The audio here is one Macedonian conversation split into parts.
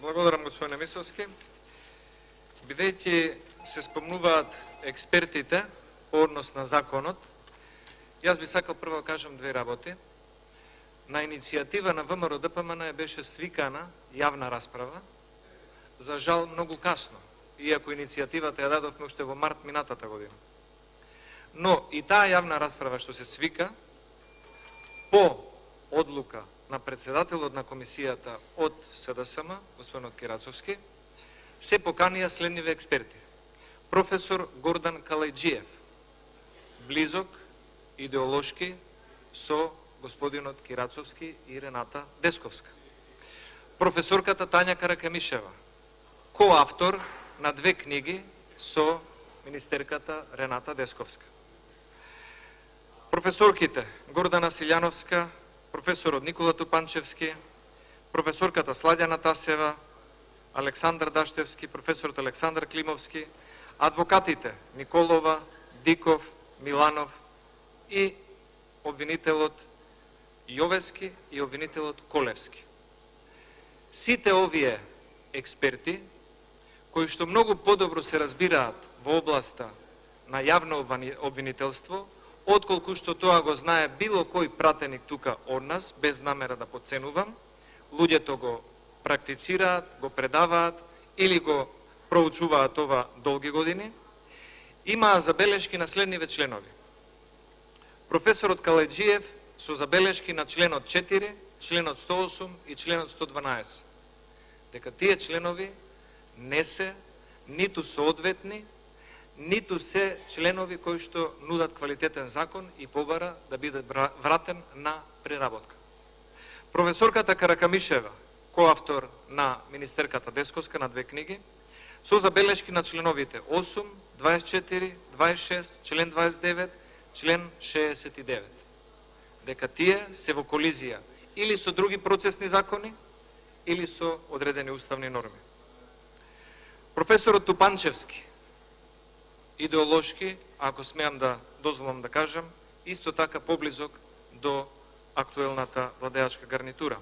Благодарам, господине Мисовски. Бидејќи се спомнуваат експертите по однос на законот, јас би сакал прво кажам две работи. На иницијатива на ВМРО ДПМН беше свикана јавна расправа, за жал многу касно, иако иницијативата ја дадовме уште во март минатата година. Но и таа јавна расправа што се свика по одлука на председателот на комисијата од СДСМ, господинот Кирацовски, се поканија следниве експерти. Професор Гордан Калајджиев, близок идеолошки со господинот Кирацовски и Рената Десковска. Професорката Тања Каракемишева, коавтор на две книги со министерката Рената Десковска. Професорките Гордана Силјановска, професорот Никола Тупанчевски, професорката Сладјана Тасева, Александар Даштевски, професорот Александар Климовски, адвокатите Николова, Диков, Миланов и обвинителот Јовески и обвинителот Колевски. Сите овие експерти, кои што многу подобро се разбираат во областа на јавно обвинителство, отколку што тоа го знае било кој пратеник тука од нас, без намера да подценувам, луѓето го практицираат, го предаваат или го проучуваат ова долги години, имаа забелешки на следниве членови. Професорот Калајджиев со забелешки на членот 4, членот 108 и членот 112, дека тие членови не се ниту соодветни, ниту се членови кои што нудат квалитетен закон и побара да биде вратен на преработка. Професорката Каракамишева, коавтор на министерката Десковска на две книги, со забелешки на членовите 8, 24, 26, член 29, член 69, дека тие се во колизија или со други процесни закони, или со одредени уставни норми. Професорот Тупанчевски, идеолошки, ако смеам да дозволам да кажам, исто така поблизок до актуелната владеачка гарнитура,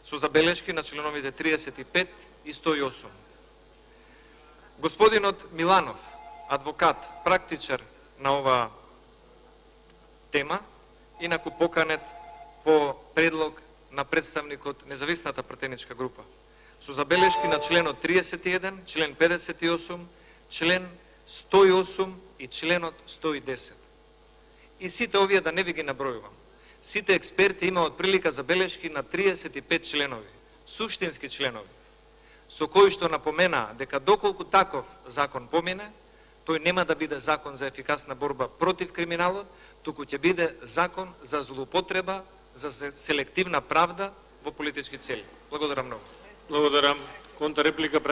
со забелешки на членовите 35 и 108. Господинот Миланов, адвокат, практичар на оваа тема, инаку поканет по предлог на представникот Независната пратеничка група, со забелешки на членот 31, член 58, член 108 и членот 110. И сите овие, да не ви ги набројувам, сите експерти имаат прилика забелешки на 35 членови, суштински членови, со кои што напоменаа дека доколку таков закон помине, тој нема да биде закон за ефикасна борба против криминалот, туку ќе биде закон за злоупотреба, за селективна правда во политички цели. Благодарам многу. Благодарам. Контрареплика.